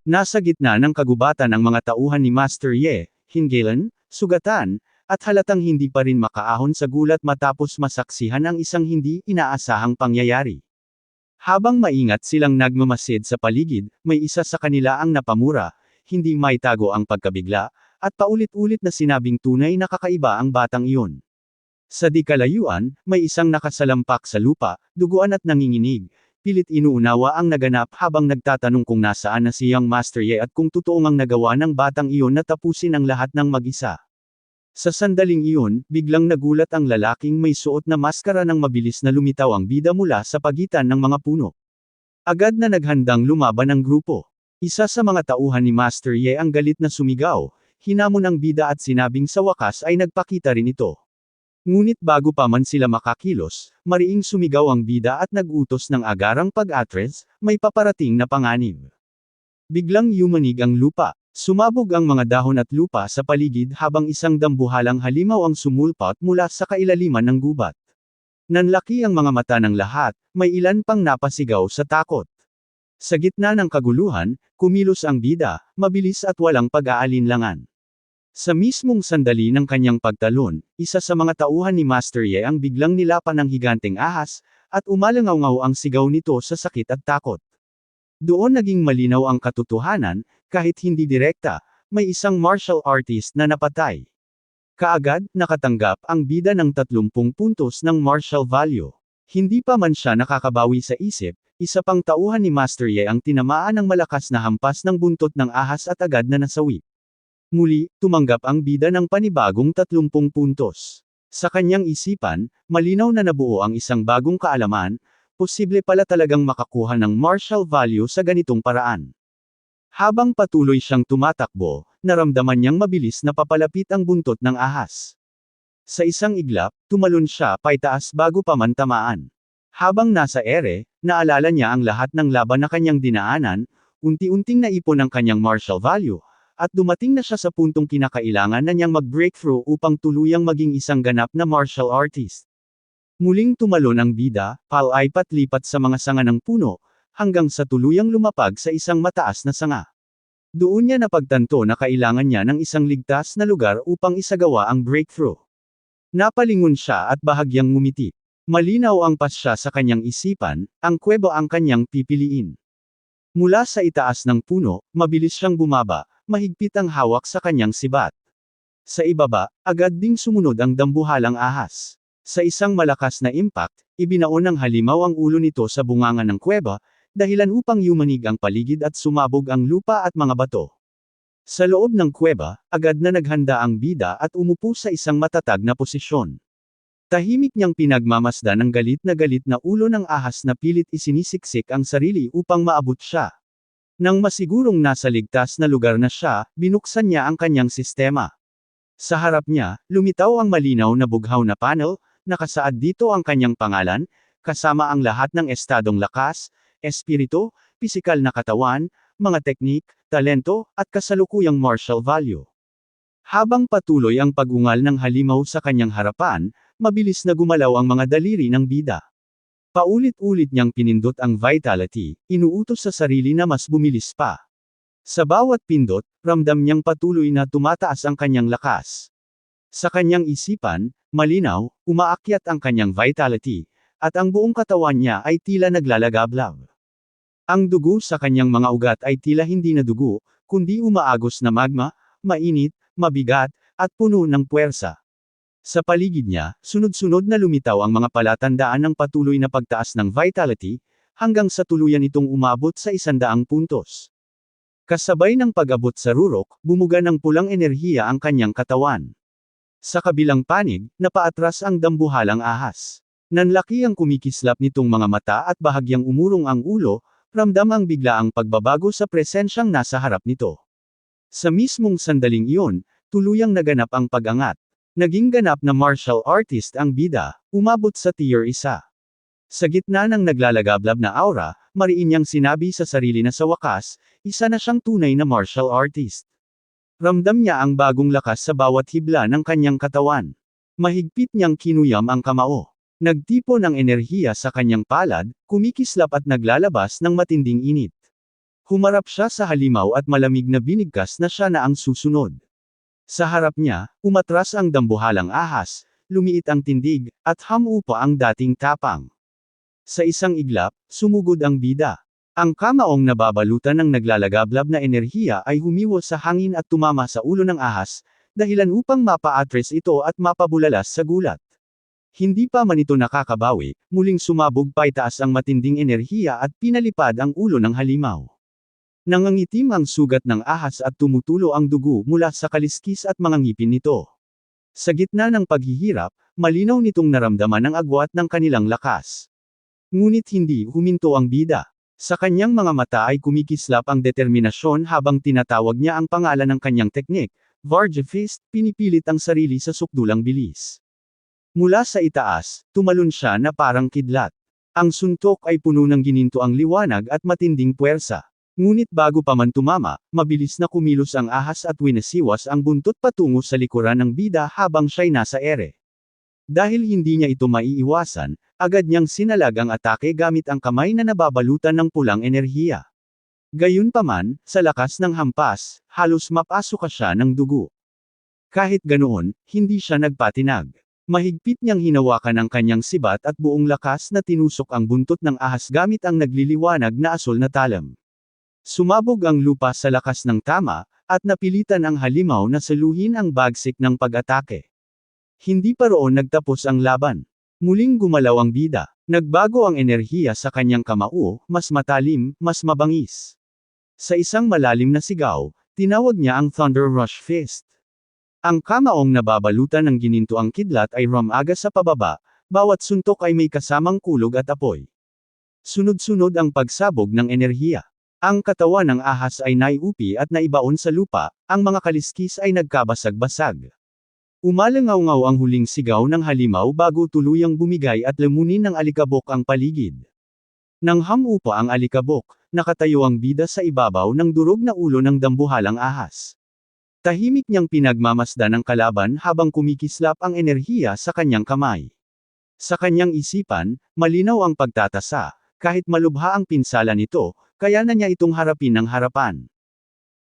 Nasa gitna ng kagubatan ang mga tauhan ni Master Ye, hinggilan, sugatan, at halatang hindi pa rin makaahon sa gulat matapos masaksihan ang isang hindi inaasahang pangyayari. Habang maingat silang nagmamasid sa paligid, may isa sa kanila ang napamura, hindi maitago ang pagkabigla, at paulit-ulit na sinabing tunay na kakaiba ang batang iyon. Sa di kalayuan, may isang nakasalampak sa lupa, duguan at nanginginig. Pilit inuunawa ang naganap habang nagtatanong kung nasaan na si Young Master Ye at kung totoo ngang nagawa ng batang iyon na tapusin ang lahat ng mag-isa. Sa sandaling iyon, biglang nagulat ang lalaking may suot na maskara nang mabilis na lumitaw ang bida mula sa pagitan ng mga puno. Agad na naghandang lumaban ang grupo. Isa sa mga tauhan ni Master Ye ang galit na sumigaw, hinamon ang bida at sinabing sa wakas ay nagpakita rin ito. Ngunit bago pa man sila makakilos, mariing sumigaw ang bida at nag-utos ng agarang pag-atres, may paparating na panganib. Biglang yumanig ang lupa, sumabog ang mga dahon at lupa sa paligid habang isang dambuhalang halimaw ang sumulpot mula sa kailaliman ng gubat. Nanlaki ang mga mata ng lahat, may ilan pang napasigaw sa takot. Sa gitna ng kaguluhan, kumilos ang bida, mabilis at walang pag-aalinlangan. Sa mismong sandali ng kanyang pagtalon, isa sa mga tauhan ni Master Ye ang biglang nilapan ng higanteng ahas, at umalangaw-ngaw ang sigaw nito sa sakit at takot. Doon naging malinaw ang katotohanan, kahit hindi direkta, may isang martial artist na napatay. Kaagad, nakatanggap ang bida ng 30 puntos ng martial value. Hindi pa man siya nakakabawi sa isip, isa pang tauhan ni Master Ye ang tinamaan ng malakas na hampas ng buntot ng ahas at agad na nasawi. Muli, tumanggap ang bida ng panibagong 30 puntos. Sa kanyang isipan, malinaw na nabuo ang isang bagong kaalaman, posible pala talagang makakuha ng martial value sa ganitong paraan. Habang patuloy siyang tumatakbo, naramdaman niyang mabilis na papalapit ang buntot ng ahas. Sa isang iglap, tumalon siya paitaas bago pa man tamaan. Habang nasa ere, naalala niya ang lahat ng laban na kanyang dinaanan, unti-unting naipon ang kanyang martial value, at dumating na siya sa puntong kinakailangan na niyang mag-breakthrough upang tuluyang maging isang ganap na martial artist. Muling tumalon ang bida, palaipat-lipat sa mga sanga ng puno, hanggang sa tuluyang lumapag sa isang mataas na sanga. Doon niya napagtanto na kailangan niya ng isang ligtas na lugar upang isagawa ang breakthrough. Napalingon siya at bahagyang ngumiti. Malinaw ang pasya sa kanyang isipan, ang kuweba ang kanyang pipiliin. Mula sa itaas ng puno, mabilis siyang bumaba, mahigpit ang hawak sa kanyang sibat. Sa ibaba, agad ding sumunod ang dambuhalang ahas. Sa isang malakas na impact, ibinaon ng halimaw ang ulo nito sa bunganga ng kuweba, dahilan upang yumanig ang paligid at sumabog ang lupa at mga bato. Sa loob ng kuweba, agad na naghanda ang bida at umupo sa isang matatag na posisyon. Tahimik niyang pinagmamasdan ang galit na ulo ng ahas na pilit isinisiksik ang sarili upang maabot siya. Nang masigurong nasa ligtas na lugar na siya, binuksan niya ang kanyang sistema. Sa harap niya, lumitaw ang malinaw na bughaw na panel, nakasaad dito ang kanyang pangalan, kasama ang lahat ng estadong lakas, espiritu, pisikal na katawan, mga teknik, talento, at kasalukuyang martial value. Habang patuloy ang pag-ungal ng halimaw sa kanyang harapan, mabilis na gumalaw ang mga daliri ng bida. Paulit-ulit niyang pinindot ang vitality, inuutos sa sarili na mas bumilis pa. Sa bawat pindot, ramdam niyang patuloy na tumataas ang kanyang lakas. Sa kanyang isipan, malinaw, umaakyat ang kanyang vitality, at ang buong katawan niya ay tila naglalagablab. Ang dugo sa kanyang mga ugat ay tila hindi na dugo, kundi umaagos na magma, mainit, mabigat, at puno ng puwersa. Sa paligid niya, sunod-sunod na lumitaw ang mga palatandaan ng patuloy na pagtaas ng vitality, hanggang sa tuluyan itong umabot sa 100 puntos. Kasabay ng pag-abot sa rurok, bumuga ng pulang enerhiya ang kanyang katawan. Sa kabilang panig, napaatras ang dambuhalang ahas. Nanlaki ang kumikislap nitong mga mata at bahagyang umurong ang ulo, ramdam ang biglaang pagbabago sa presensyang nasa harap nito. Sa mismong sandaling iyon, tuluyang naganap ang pag-angat. Naging ganap na martial artist ang bida, umabot sa tier 1. Sa gitna ng naglalagablab na aura, mariin niyang sinabi sa sarili na sa wakas, isa na siyang tunay na martial artist. Ramdam niya ang bagong lakas sa bawat hibla ng kanyang katawan. Mahigpit niyang kinuyam ang kamao. Nagtipon ang enerhiya sa kanyang palad, kumikislap at naglalabas ng matinding init. Humarap siya sa halimaw at malamig na binigkas na siya na ang susunod. Sa harap niya, umatras ang dambuhalang ahas, lumiit ang tindig, at hamupa ang dating tapang. Sa isang iglap, sumugod ang bida. Ang kamaong nababalutan ng naglalagablab na enerhiya ay humiwo sa hangin at tumama sa ulo ng ahas, dahilan upang mapa-atres ito at mapabulalas sa gulat. Hindi pa man ito nakakabawi, muling sumabog paitaas ang matinding enerhiya at pinalipad ang ulo ng halimaw. Nangangitim ang sugat ng ahas at tumutulo ang dugo mula sa kaliskis at mga ngipin nito. Sa gitna ng paghihirap, malinaw nitong naramdaman ang agwat ng kanilang lakas. Ngunit hindi huminto ang bida. Sa kanyang mga mata ay kumikislap ang determinasyon habang tinatawag niya ang pangalan ng kanyang teknik, Varja Fist, pinipilit ang sarili sa sukdulang bilis. Mula sa itaas, tumalon siya na parang kidlat. Ang suntok ay puno ng ginintoang liwanag at matinding puwersa. Ngunit bago pa man tumama, mabilis na kumilos ang ahas at winasiwas ang buntot patungo sa likuran ng bida habang siya'y nasa ere. Dahil hindi niya ito maiiwasan, agad niyang sinalag ang atake gamit ang kamay na nababalutan ng pulang enerhiya. Gayunpaman, sa lakas ng hampas, halos mapasuka siya ng dugo. Kahit ganoon, hindi siya nagpatinag. Mahigpit niyang hinawakan ang kanyang sibat at buong lakas na tinusok ang buntot ng ahas gamit ang nagliliwanag na asol na talam. Sumabog ang lupa sa lakas ng tama, at napilitan ang halimaw na saluhin ang bagsik ng pag-atake. Hindi pa roon nagtapos ang laban. Muling gumalaw ang bida. Nagbago ang enerhiya sa kanyang kamao, mas matalim, mas mabangis. Sa isang malalim na sigaw, tinawag niya ang Thunder Rush Fist. Ang kamaong nababalutan ng ginintoang kidlat ay rumaga sa pababa, bawat suntok ay may kasamang kulog at apoy. Sunod-sunod ang pagsabog ng enerhiya. Ang katawan ng ahas ay naiupi at naibaon sa lupa, ang mga kaliskis ay nagkabasag-basag. Umalangaw-ngaw ang huling sigaw ng halimaw bago tuluyang bumigay at lamunin ng alikabok ang paligid. Nang hamupa ang alikabok, nakatayo ang bida sa ibabaw ng durog na ulo ng dambuhalang ahas. Tahimik niyang pinagmamasdan ang kalaban habang kumikislap ang enerhiya sa kanyang kamay. Sa kanyang isipan, malinaw ang pagtatasa, kahit malubha ang pinsala nito, kaya na niya itong harapin ng harapan.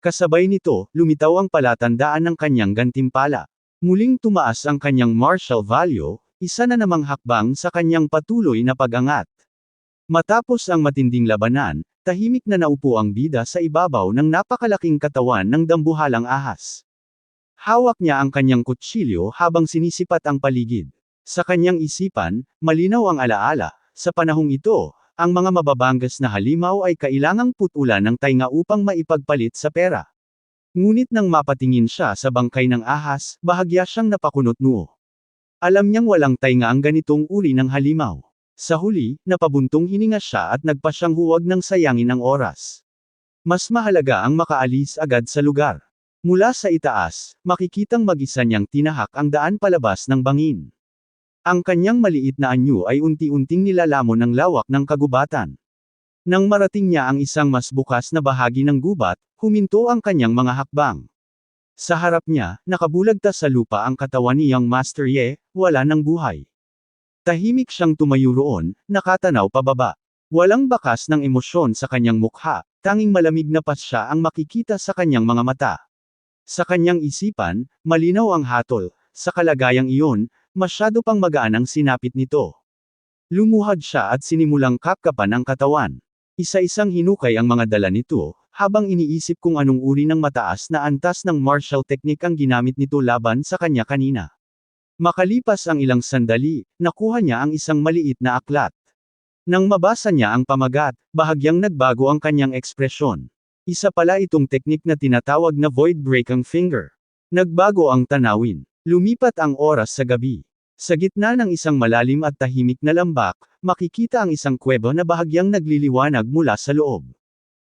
Kasabay nito, lumitaw ang palatandaan ng kanyang gantimpala. Muling tumaas ang kanyang martial value, isa na namang hakbang sa kanyang patuloy na pag-angat. Matapos ang matinding labanan, tahimik na naupo ang bida sa ibabaw ng napakalaking katawan ng dambuhalang ahas. Hawak niya ang kanyang kutsilyo habang sinisipat ang paligid. Sa kanyang isipan, malinaw ang alaala, sa panahong ito, ang mga mababangas na halimaw ay kailangang putulan ng tainga upang maipagpalit sa pera. Ngunit nang mapatingin siya sa bangkay ng ahas, bahagya siyang napakunot noo. Alam niyang walang tainga ang ganitong uri ng halimaw. Sa huli, napabuntong hininga siya at nagpasyang huwag ng sayangin ang oras. Mas mahalaga ang makaalis agad sa lugar. Mula sa itaas, makikitang mag-isa niyang tinahak ang daan palabas ng bangin. Ang kanyang maliit na anyo ay unti-unting nilalamon ng lawak ng kagubatan. Nang marating niya ang isang mas bukas na bahagi ng gubat, huminto ang kanyang mga hakbang. Sa harap niya, nakabulagtas sa lupa ang katawan ni Young Master Ye, wala ng buhay. Tahimik siyang tumayo roon, nakatanaw pababa. Walang bakas ng emosyon sa kanyang mukha, tanging malamig na pasya ang makikita sa kanyang mga mata. Sa kanyang isipan, malinaw ang hatol, sa kalagayang iyon, masyado pang magaan ang sinapit nito. Lumuhad siya at sinimulang kapkapan ang katawan. Isa-isang hinukay ang mga dala nito, habang iniisip kung anong uri ng mataas na antas ng martial technique ang ginamit nito laban sa kanya kanina. Makalipas ang ilang sandali, nakuha niya ang isang maliit na aklat. Nang mabasa niya ang pamagat, bahagyang nagbago ang kanyang ekspresyon. Isa pala itong teknik na tinatawag na Void Breaking Finger. Nagbago ang tanawin. Lumipat ang oras sa gabi. Sa gitna ng isang malalim at tahimik na lambak, makikita ang isang kuweba na bahagyang nagliliwanag mula sa loob.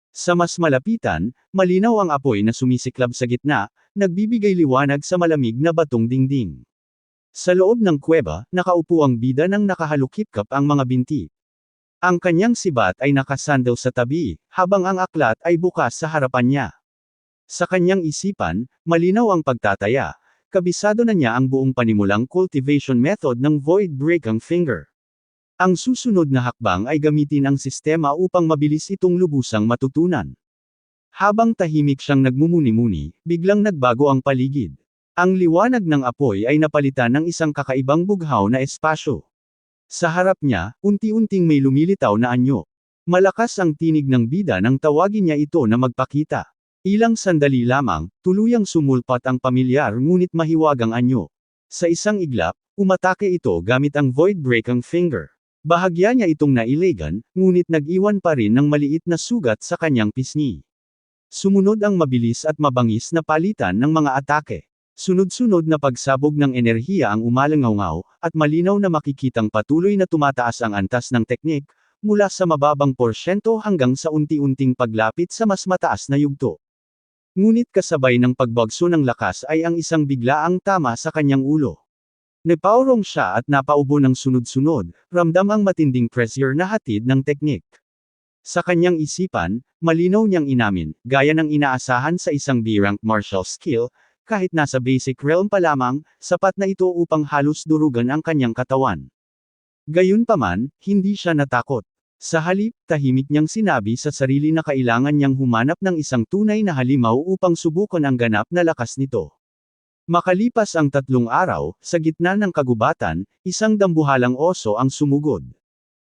Sa mas malapitan, malinaw ang apoy na sumisiklab sa gitna, nagbibigay liwanag sa malamig na batong dingding. Sa loob ng kuweba, nakaupo ang bida ng nakahalukip-kap ang mga binti. Ang kanyang sibat ay nakasandal sa tabi, habang ang aklat ay bukas sa harapan niya. Sa kanyang isipan, malinaw ang pagtataya. Kabisado na niya ang buong panimulang cultivation method ng Void Breaking Finger. Ang susunod na hakbang ay gamitin ang sistema upang mabilis itong lubusang matutunan. Habang tahimik siyang nagmumuni-muni, biglang nagbago ang paligid. Ang liwanag ng apoy ay napalitan ng isang kakaibang bughaw na espasyo. Sa harap niya, unti-unting may lumilitaw na anyo. Malakas ang tinig ng bida nang tawagin niya ito na magpakita. Ilang sandali lamang, tuluyang sumulpat ang pamilyar ngunit mahiwagang anyo. Sa isang iglap, umatake ito gamit ang Void Breaking Finger. Bahagya niya itong nailegan, ngunit nag-iwan pa rin ng maliit na sugat sa kanyang pisngi. Sumunod ang mabilis at mabangis na palitan ng mga atake. Sunod-sunod na pagsabog ng enerhiya ang umalangaw at malinaw na makikitang patuloy na tumataas ang antas ng teknik, mula sa mababang porsyento hanggang sa unti-unting paglapit sa mas mataas na yugto. Ngunit kasabay ng pagbagso ng lakas ay ang isang biglaang tama sa kanyang ulo. Napaurong siya at napaubo ng sunod-sunod, ramdam ang matinding pressure na hatid ng teknik. Sa kanyang isipan, malinaw niyang inamin, gaya ng inaasahan sa isang B-rank martial skill, kahit nasa basic realm pa lamang, sapat na ito upang halos durugan ang kanyang katawan. Gayunpaman, hindi siya natakot. Sa halip, tahimik niyang sinabi sa sarili na kailangan niyang humanap ng isang tunay na halimaw upang subukan ang ganap na lakas nito. Makalipas ang 3 araw, sa gitna ng kagubatan, isang dambuhalang oso ang sumugod.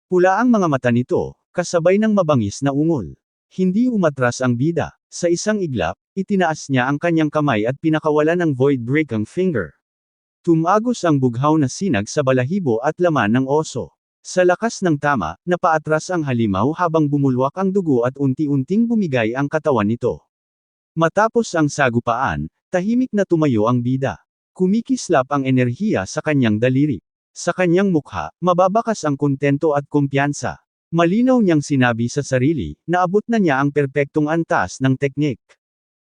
Pula ang mga mata nito, kasabay ng mabangis na ungol. Hindi umatras ang bida. Sa isang iglap, itinaas niya ang kanyang kamay at pinakawalan ang Void Breaking Finger. Tumagos ang bughaw na sinag sa balahibo at laman ng oso. Sa lakas ng tama, napaatras ang halimaw habang bumulwak ang dugo at unti-unting bumigay ang katawan nito. Matapos ang sagupaan, tahimik na tumayo ang bida. Kumikislap ang enerhiya sa kanyang daliri. Sa kanyang mukha, mababakas ang kontento at kumpiyansa. Malinaw niyang sinabi sa sarili, naabot na niya ang perpektong antas ng teknik.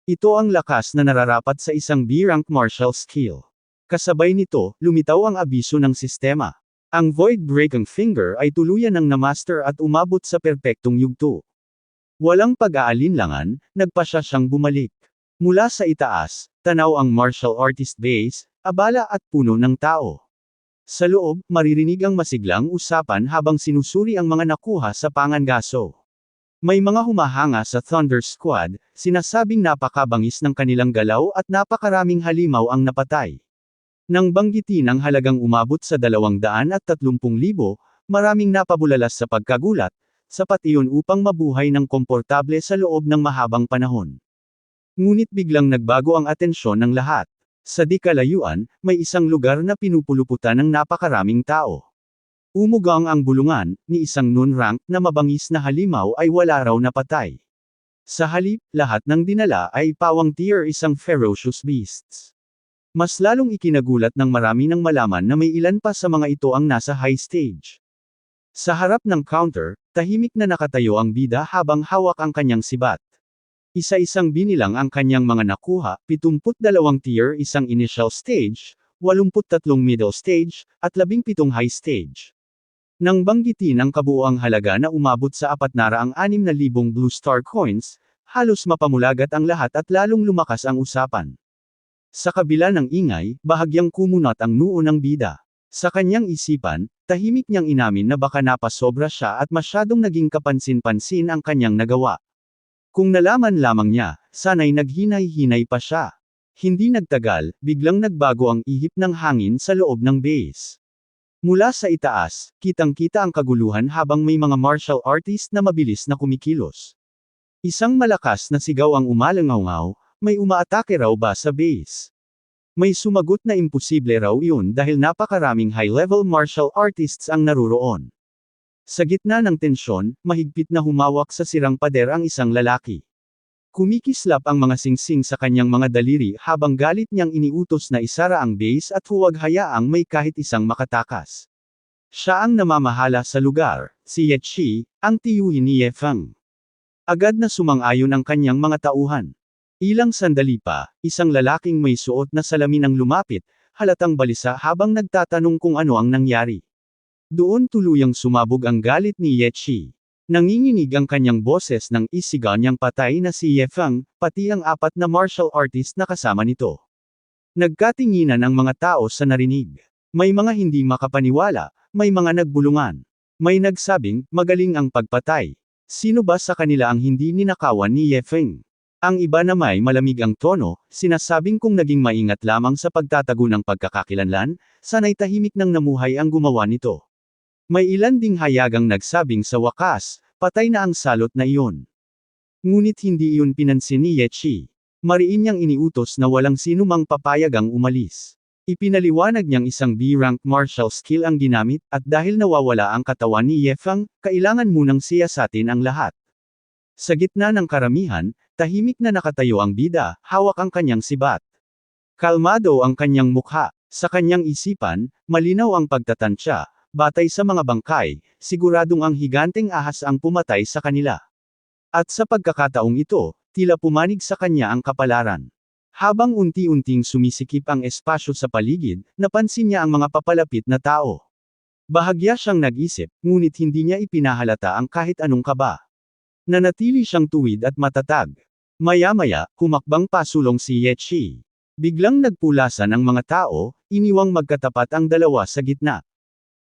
Ito ang lakas na nararapat sa isang B-rank martial skill. Kasabay nito, lumitaw ang abiso ng sistema. Ang Void Breaking Finger ay tuluyan ng namaster at umabot sa perpektong yugto. Walang pag-aalinlangan, nagpasya siyang bumalik. Mula sa itaas, tanaw ang martial artist base, abala at puno ng tao. Sa loob, maririnig ang masiglang usapan habang sinusuri ang mga nakuha sa pangangaso. May mga humahanga sa Thunder Squad, sinasabing napakabangis ng kanilang galaw at napakaraming halimaw ang napatay. Nang banggitin ang halagang umabot sa 230,000, maraming napabulalas sa pagkagulat, sapat iyon upang mabuhay ng komportable sa loob ng mahabang panahon. Ngunit biglang nagbago ang atensyon ng lahat. Sa di kalayuan, may isang lugar na pinupuluputan ng napakaraming tao. Umugang ang bulungan, ni isang non-rank na mabangis na halimaw ay wala raw napatay. Sa halip, lahat ng dinala ay pawang tier isang ferocious beasts. Mas lalong ikinagulat ng marami nang malaman na may ilan pa sa mga ito ang nasa high stage. Sa harap ng counter, tahimik na nakatayo ang bida habang hawak ang kanyang sibat. Isa-isang binilang ang kanyang mga nakuha, 72 tier isang initial stage, 83 middle stage, at 17 high stage. Nang banggitin ang kabuuang halaga na umabot sa 406,000 Blue Star Coins, halos mapamulagat ang lahat at lalong lumakas ang usapan. Sa kabila ng ingay, bahagyang kumunat ang noo ng bida. Sa kanyang isipan, tahimik niyang inamin na baka napasobra siya at masyadong naging kapansin-pansin ang kanyang nagawa. Kung nalaman lamang niya, sana'y naghinay-hinay pa siya. Hindi nagtagal, biglang nagbago ang ihip ng hangin sa loob ng base. Mula sa itaas, kitang-kita ang kaguluhan habang may mga martial artist na mabilis na kumikilos. Isang malakas na sigaw ang umalangaw, may umaatake raw ba sa base? May sumagot na imposible raw iyon dahil napakaraming high-level martial artists ang naruroon. Sa gitna ng tensyon, mahigpit na humawak sa sirang pader ang isang lalaki. Kumikislap ang mga singsing sa kanyang mga daliri habang galit niyang iniutos na isara ang base at huwag hayaang may kahit isang makatakas. Siya ang namamahala sa lugar, si Ye Chi, ang tiyuhin ni Ye Feng. Agad na sumang-ayon ang kanyang mga tauhan. Ilang sandali pa, isang lalaking may suot na salamin ang lumapit, halatang balisa habang nagtatanong kung ano ang nangyari. Doon tuluyang sumabog ang galit ni Ye Chi. Nanginginig ang kanyang boses nang isigaw niyang patay na si Ye Feng, pati ang 4 na martial artist na kasama nito. Nagkatinginan ang mga tao sa narinig. May mga hindi makapaniwala, may mga nagbulungan. May nagsabing, magaling ang pagpatay. Sino ba sa kanila ang hindi ninakawan ni Ye Feng? Ang iba na may malamig ang tono, sinasabing kung naging maingat lamang sa pagtatago ng pagkakakilanlan, sana'y tahimik nang namuhay ang gumawa nito. May ilan ding hayagang nagsabing sa wakas, patay na ang salot na iyon. Ngunit hindi iyon pinansin ni Ye Chi. Mariin niyang iniutos na walang sinumang papayagang umalis. Ipinaliwanag niyang isang B-rank martial skill ang ginamit, at dahil nawawala ang katawan ni Ye Feng, kailangan munang siyasatin ang lahat. Sa gitna ng karamihan, tahimik na nakatayo ang bida, hawak ang kanyang sibat. Kalmado ang kanyang mukha. Sa kanyang isipan, malinaw ang pagtatansya, batay sa mga bangkay, siguradong ang higanteng ahas ang pumatay sa kanila. At sa pagkakataong ito, tila pumanig sa kanya ang kapalaran. Habang unti-unting sumisikip ang espasyo sa paligid, napansin niya ang mga papalapit na tao. Bahagya siyang nag-isip, ngunit hindi niya ipinahalata ang kahit anong kaba. Nanatili siyang tuwid at matatag. Maya-maya, humakbang pasulong si Ye Chi. Biglang nagpulasan ang mga tao, iniwang magkatapat ang dalawa sa gitna.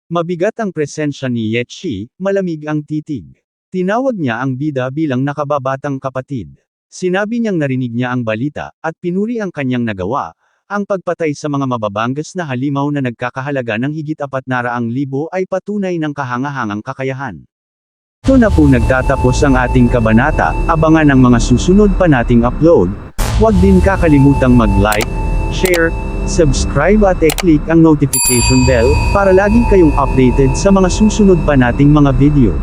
Mabigat ang presensya ni Ye Chi, malamig ang titig. Tinawag niya ang bida bilang nakababatang kapatid. Sinabi niyang narinig niya ang balita, at pinuri ang kanyang nagawa, ang pagpatay sa mga mababangas na halimaw na nagkakahalaga ng higit 400,000 ay patunay ng kahangahangang kakayahan. Ito na po nagtatapos ang ating kabanata, abangan ang mga susunod pa nating upload. Huwag din kakalimutang mag-like, share, subscribe at i-click ang notification bell, para lagi kayong updated sa mga susunod pa nating mga video.